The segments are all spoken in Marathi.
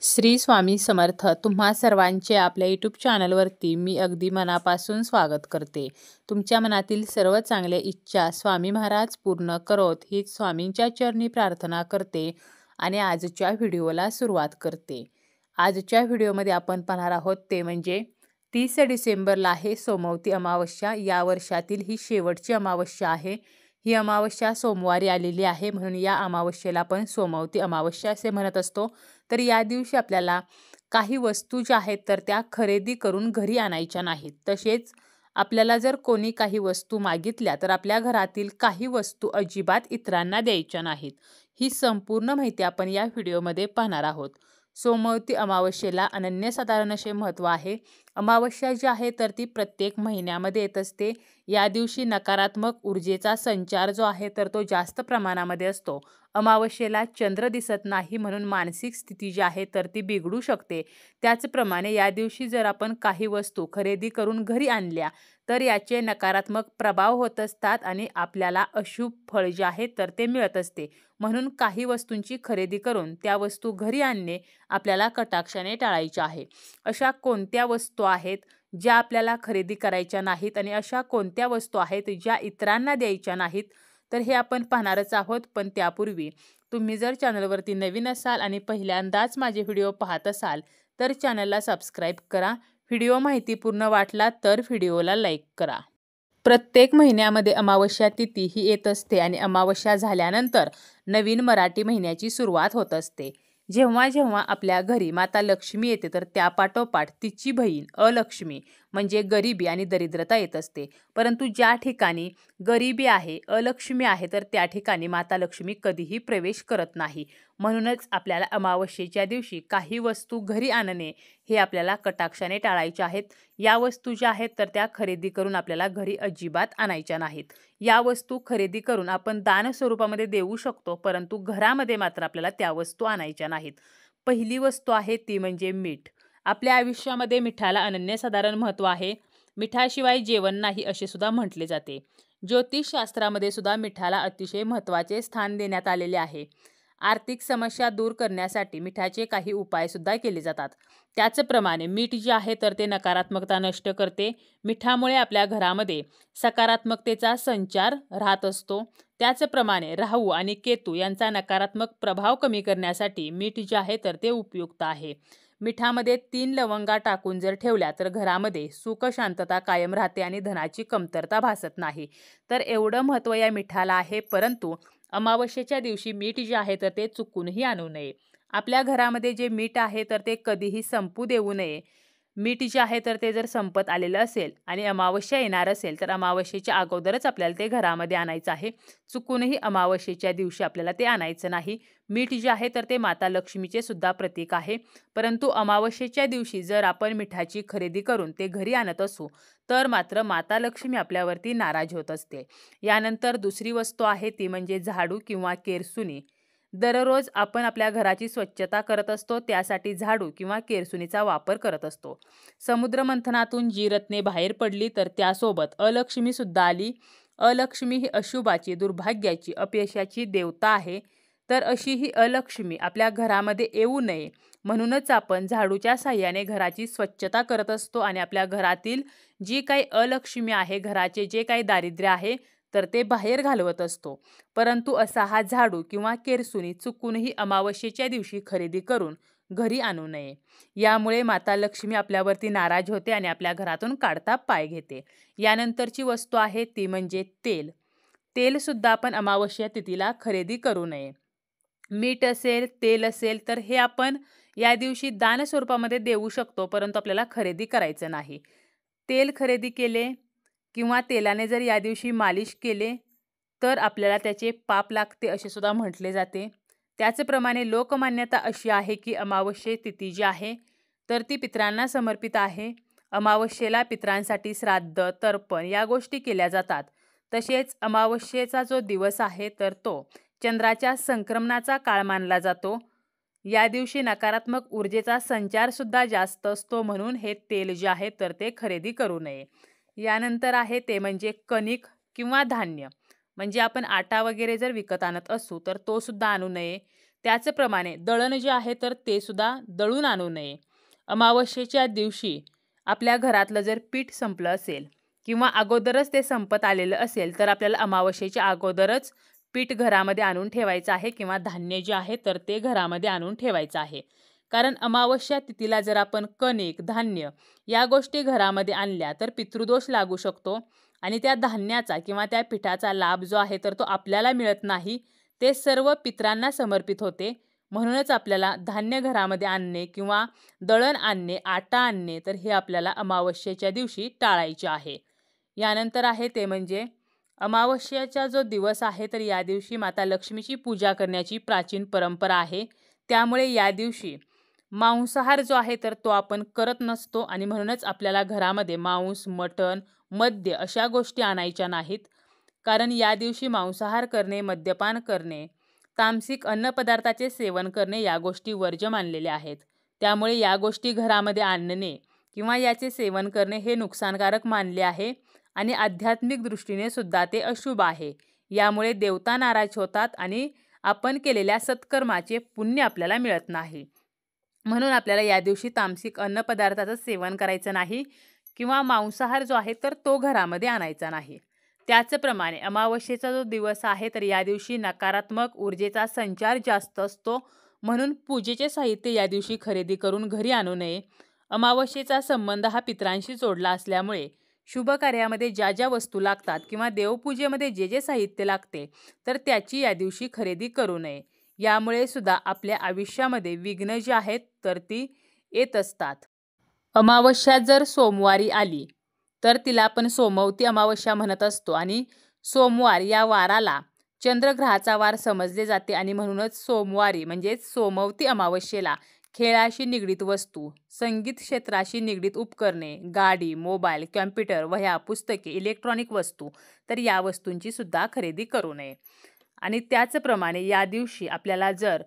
श्री स्वामी समर्थ. तुम्हा सर्वांचे आपल्या यूट्यूब चॅनलवरती मी अगदी मनापासून स्वागत करते. तुमच्या मनातील सर्व चांगल्या इच्छा स्वामी महाराज पूर्ण करोत हीच स्वामींच्या चरणी प्रार्थना करते आणि आजच्या व्हिडिओला सुरुवात करते. आजच्या व्हिडिओमध्ये आपण पाहणार आहोत ते म्हणजे 30 डिसेंबरला आहे सोमवती अमावस्या. या वर्षातील ही शेवटची अमावस्या आहे. ही अमावस्या सोमवारी आलेली आहे, म्हणून या अमावस्येला आपण सोमवती अमावस्या असे म्हणत असतो. तर या दिवशी आपल्याला काही वस्तू ज्या आहेत तर त्या खरेदी करून घरी आणायच्या नाहीत. तसेच आपल्याला जर कोणी काही वस्तू मागितल्या तर आपल्या घरातील काही वस्तू अजिबात इतरांना द्यायच्या नाहीत. ही संपूर्ण माहिती आपण या व्हिडिओमध्ये पाहणार आहोत. सोमवती अमावस्येला अनन्यसाधारण असे महत्त्व आहे. अमावस्या जी आहे तर ती प्रत्येक महिन्यामध्ये येत असते. या दिवशी नकारात्मक ऊर्जेचा संचार जो आहे तर तो जास्त प्रमाणामध्ये असतो. अमावस्येला चंद्र दिसत नाही, म्हणून मानसिक स्थिती जी आहे तर ती बिघडू शकते. त्याचप्रमाणे या दिवशी जर आपण काही वस्तू खरेदी करून घरी आणल्या तर याचे नकारात्मक प्रभाव होत असतात आणि आपल्याला अशुभ फळ जे आहे तर ते मिळत असते. म्हणून काही वस्तूंची खरेदी करून त्या वस्तू घरी आणणे आपल्याला कटाक्षाने टाळायचे आहे. अशा कोणत्या वस्तू आहेत ज्या आपल्याला खरेदी करायच्या नाहीत आणि अशा कोणत्या वस्तू आहेत ज्या इतरांना द्यायच्या नाहीत, तर हे आपण पाहणारच आहोत. पण त्यापूर्वी तुम्ही जर चॅनलवरती नवीन असाल आणि पहिल्यांदाच माझे व्हिडिओ पाहत असाल तर चॅनलला सबस्क्राईब करा. व्हिडिओ माहितीपूर्ण वाटला तर व्हिडिओला लाईक करा. प्रत्येक महिन्यामध्ये अमावस्या तिथी ही येत असते आणि अमावस्या झाल्यानंतर नवीन मराठी महिन्याची सुरुवात होत असते. जेव्हा जेव्हा आपल्या घरी माता लक्ष्मी येते तर त्यापाठोपाठ तिची बहीण अलक्ष्मी म्हणजे गरिबी आणि दरिद्रता येत असते. परंतु ज्या ठिकाणी गरिबी आहे, अलक्ष्मी आहे, तर त्या ठिकाणी माता लक्ष्मी कधीही प्रवेश करत नाही. म्हणूनच आपल्याला अमावस्येच्या दिवशी काही वस्तू घरी आणणे हे आपल्याला कटाक्षाने टाळायचे आहेत. या वस्तू ज्या आहेत तर त्या खरेदी करून आपल्याला घरी अजिबात आणायच्या नाहीत. या वस्तू खरेदी करून आपण दान स्वरूपामध्ये देऊ शकतो, परंतु घरामध्ये मात्र आपल्याला त्या वस्तू आणायच्या नाहीत. पहिली वस्तू आहे ती म्हणजे मीठ. आपल्या आयुष्यामध्ये मिठाला अनन्यसाधारण महत्त्व आहे. मिठाशिवाय जेवण नाही असे सुद्धा म्हटले जाते. ज्योतिषशास्त्रामध्ये सुद्धा मिठाला अतिशय महत्त्वाचे स्थान देण्यात आलेले आहे. आर्थिक समस्या दूर करण्यासाठी मिठाचे काही उपाय सुद्धा केले जातात. त्याचप्रमाणे मीठ जे आहे तर ते नकारात्मकता नष्ट करते. मिठामुळे आपल्या घरामध्ये सकारात्मकतेचा संचार राहत असतो. त्याचप्रमाणे राहू आणि केतू यांचा नकारात्मक प्रभाव कमी करण्यासाठी मीठ जे आहे तर ते उपयुक्त आहे. मिठामध्ये 3 लवंगा टाकून जर ठेवल्या तर घरामध्ये सुख शांतता कायम राहते आणि धनाची कमतरता भासत नाही. तर एवढं महत्त्व या मिठाला आहे. परंतु अमावस्येच्या दिवशी मीठ जे आहे तर ते चुकूनही आणू नये. आपल्या घरामध्ये जे मीठ आहे तर ते कधीही संपू देऊ नये. मीठ जे आहे तर ते जर संपत आलेलं असेल आणि अमावस्या येणार असेल तर अमावस्येच्या अगोदरच आपल्याला ते घरामध्ये आणायचं आहे. चुकूनही अमावस्येच्या दिवशी आपल्याला ते आणायचं नाही. मीठ जे आहे तर ते माता लक्ष्मीचे सुद्धा प्रतीक आहे. परंतु अमावस्येच्या दिवशी जर आपण मिठाची खरेदी करून ते घरी आणत असू तर मात्र माता लक्ष्मी आपल्यावरती नाराज होत असते. यानंतर दुसरी वस्तू आहे ती म्हणजे झाडू किंवा केरसुणी. दररोज आपण आपल्या घराची स्वच्छता करत असतो, त्यासाठी झाडू किंवा केरसुणीचा वापर करत असतो. समुद्रमंथनातून जी रत्ने बाहेर पडली तर त्यासोबत अलक्ष्मी सुद्धा आली. अलक्ष्मी ही अशुभाची, दुर्भाग्याची, अपयशाची देवता आहे. तर अशी ही अलक्ष्मी आपल्या घरामध्ये येऊ नये म्हणूनच आपण झाडूच्या साहाय्याने घराची स्वच्छता करत असतो आणि आपल्या घरातील जी काही अलक्ष्मी आहे, घराचे जे काही दारिद्र्य आहे तर ते बाहेर घालवत असतो. परंतु असा हा झाडू किंवा केरसुणी चुकूनही अमावस्येच्या दिवशी खरेदी करून घरी आणू नये. यामुळे माता लक्ष्मी आपल्यावरती नाराज होते आणि आपल्या घरातून काढता पाय घेते. यानंतरची वस्तू आहे ती म्हणजे तेल. तेल सुद्धा आपण अमावस्या तिथीला खरेदी करू नये. मीठ असेल, तेल असेल तर हे आपण या दिवशी दान स्वरूपामध्ये देऊ शकतो, परंतु आपल्याला खरेदी करायचं नाही. तेल खरेदी केले किंवा तेलाने जर या दिवशी मालिश केले तर आपल्याला त्याचे पाप लागते असे सुद्धा म्हटले जाते. त्याचप्रमाणे लोकमान्यता अशी आहे की अमावस्ये तिथी जी आहे तर ती पितरांना समर्पित आहे. अमावस्येला पितरांसाठी श्राद्ध, तर्पण या गोष्टी केल्या जातात. तसेच अमावस्येचा जो दिवस आहे तर तो चंद्राच्या संक्रमणाचा काळ मानला जातो. या दिवशी नकारात्मक ऊर्जेचा संचार सुद्धा जास्त असतो, म्हणून हे तेल जे आहे तर ते खरेदी करू नये. यानंतर आहे ते म्हणजे कणिक किंवा धान्य. म्हणजे आपण आटा वगैरे जर विकत आणत असू तर तो सुद्धा आणू नये. त्याचप्रमाणे दळण जे आहे तर ते सुद्धा दळून आणू नये. अमावस्येच्या दिवशी आपल्या घरातलं जर पीठ संपलं असेल किंवा अगोदरच ते संपत आलेलं असेल तर आपल्याला अमावस्येच्या अगोदरच पीठ घरामध्ये आणून ठेवायचं आहे किंवा धान्य जे आहे तर ते घरामध्ये आणून ठेवायचं आहे. कारण अमावस्या तिथीला जर आपण कणिक, धान्य या गोष्टी घरामध्ये आणल्या तर पितृदोष लागू शकतो आणि त्या धान्याचा किंवा त्या पिठाचा लाभ जो आहे तर तो आपल्याला मिळत नाही, ते सर्व पितरांना समर्पित होते. म्हणूनच आपल्याला धान्य घरामध्ये आणणे किंवा दळण आणणे, आटा आणणे तर हे आपल्याला अमावस्येच्या दिवशी टाळायचे आहे. यानंतर आहे ते म्हणजे अमावस्येचा जो दिवस आहे तर या दिवशी माता लक्ष्मीची पूजा करण्याची प्राचीन परंपरा आहे. त्यामुळे या दिवशी मांसाहार जो आहे तर तो आपण करत नसतो आणि म्हणूनच आपल्याला घरामध्ये मांस, मटण, मद्य अशा गोष्टी आणायच्या नाहीत. कारण या दिवशी मांसाहार करणे, मद्यपान करणे, तामसिक अन्नपदार्थाचे सेवन करणे या गोष्टी वर्ज्य मानलेल्या आहेत. त्यामुळे या गोष्टी घरामध्ये आणणे किंवा याचे सेवन करणे हे नुकसानकारक मानले आहे आणि आध्यात्मिक दृष्टीने सुद्धा ते अशुभ आहे. यामुळे देवता नाराज होतात आणि आपण केलेल्या सत्कर्माचे पुण्य आपल्याला मिळत नाही. म्हणून आपल्याला या दिवशी तामसिक अन्नपदार्थाचं सेवन करायचं नाही किंवा मांसाहार जो आहे तर तो घरामध्ये आणायचा नाही. त्याचप्रमाणे अमावस्येचा जो दिवस आहे तर या दिवशी नकारात्मक ऊर्जेचा संचार जास्त असतो. म्हणून पूजेचे साहित्य या दिवशी खरेदी करून घरी आणू नये. अमावस्येचा संबंध हा पितरांशी जोडला असल्यामुळे शुभ कार्यामध्ये ज्या ज्या वस्तू लागतात किंवा देवपूजेमध्ये जे जे साहित्य लागते तर त्याची या दिवशी खरेदी करू नये. यामुळे सुद्धा आपल्या आयुष्यामध्ये विघ्न जी आहेत तर ती येत असतात. अमावस्या जर सोमवारी आली तर तिला आपण सोमवती अमावस्या म्हणत असतो आणि सोमवार या वाराला चंद्रग्रहाचा वार समजले जाते आणि म्हणूनच सोमवारी म्हणजेच सोमवती अमावस्येला खेळाशी निगडीत वस्तू, संगीत क्षेत्राशी निगडीत उपकरणे, गाडी, मोबाईल, कॉम्प्युटर, वह्या, पुस्तके, इलेक्ट्रॉनिक वस्तू तर या वस्तूंची सुद्धा खरेदी करू नये. आणि त्याचप्रमाणे या दिवशी आपल्याला जर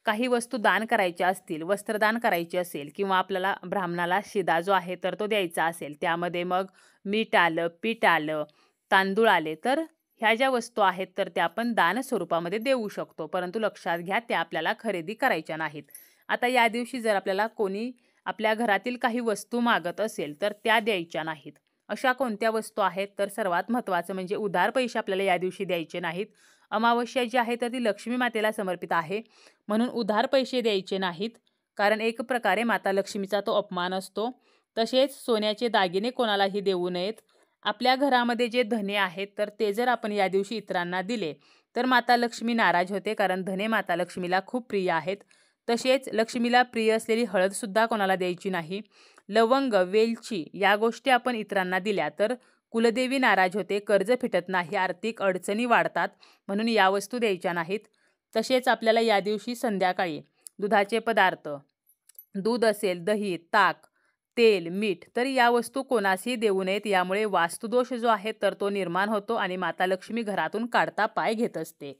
काही वस्तू दान करायच्या असतील, वस्त्रदान करायचे असेल किंवा आपल्याला ब्राह्मणाला शिदा जो आहे तर तो द्यायचा असेल, त्यामध्ये मग मीठ आलं, पीठ आलं, तांदूळ आले तर ह्या ज्या वस्तू आहेत तर त्या आपण दान स्वरूपामध्ये देऊ शकतो. परंतु लक्षात घ्या त्या आपल्याला खरेदी करायच्या नाहीत. आता या दिवशी जर आपल्याला कोणी आपल्या घरातील काही वस्तू मागत असेल तर त्या द्यायच्या नाहीत. अशा कोणत्या वस्तू आहेत तर सर्वात महत्त्वाचं म्हणजे उधार पैसे आपल्याला या दिवशी द्यायचे नाहीत. अमावस्या जी आहे तर ती लक्ष्मी मातेला समर्पित आहे म्हणून उधार पैसे द्यायचे नाहीत. कारण एक प्रकारे माता लक्ष्मीचा तो अपमान असतो. तसेच सोन्याचे दागिने कोणालाही देऊ नयेत. आपल्या घरामध्ये जे धने आहेत तर ते जर आपण या दिवशी इतरांना दिले तर माता लक्ष्मी नाराज होते. कारण धने माता लक्ष्मीला खूप प्रिय आहेत. तसेच लक्ष्मीला प्रिय असलेली हळदसुद्धा कोणाला द्यायची नाही. लवंग, वेलची या गोष्टी आपण इतरांना दिल्या तर कुलदेवी नाराज होते, कर्ज फिटत नाही, आर्थिक अडचणी वाढतात. म्हणून या वस्तू द्यायच्या नाहीत. तसेच आपल्याला या दिवशी संध्याकाळी दुधाचे पदार्थ, दूध असेल, दही, ताक, तेल, मीठ तर या वस्तू कोणासही देऊ नयेत. यामुळे वास्तुदोष जो आहे तर तो निर्माण होतो आणि माता लक्ष्मी घरातून काढता पाय घेत असते.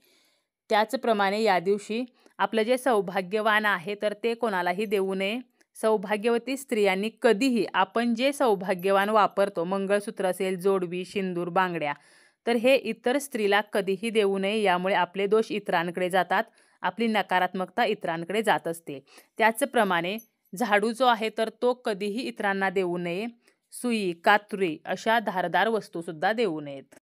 त्याचप्रमाणे या दिवशी आपलं जे सौभाग्यवान आहे तर ते कोणालाही देऊ नये. सौभाग्यवती स्त्रियांनी कधीही आपण जे सौभाग्यवान वापरतो, मंगळसूत्र असेल, जोडवी, सिंदूर, बांगड्या तर हे इतर स्त्रीला कधीही देऊ नये. यामुळे आपले दोष इतरांकडे जातात, आपली नकारात्मकता इतरांकडे जात असते. त्याचप्रमाणे झाडू जो आहे तर तो कधीही इतरांना देऊ नये. सुई, कात्री अशा धारदार वस्तूसुद्धा देऊ नयेत.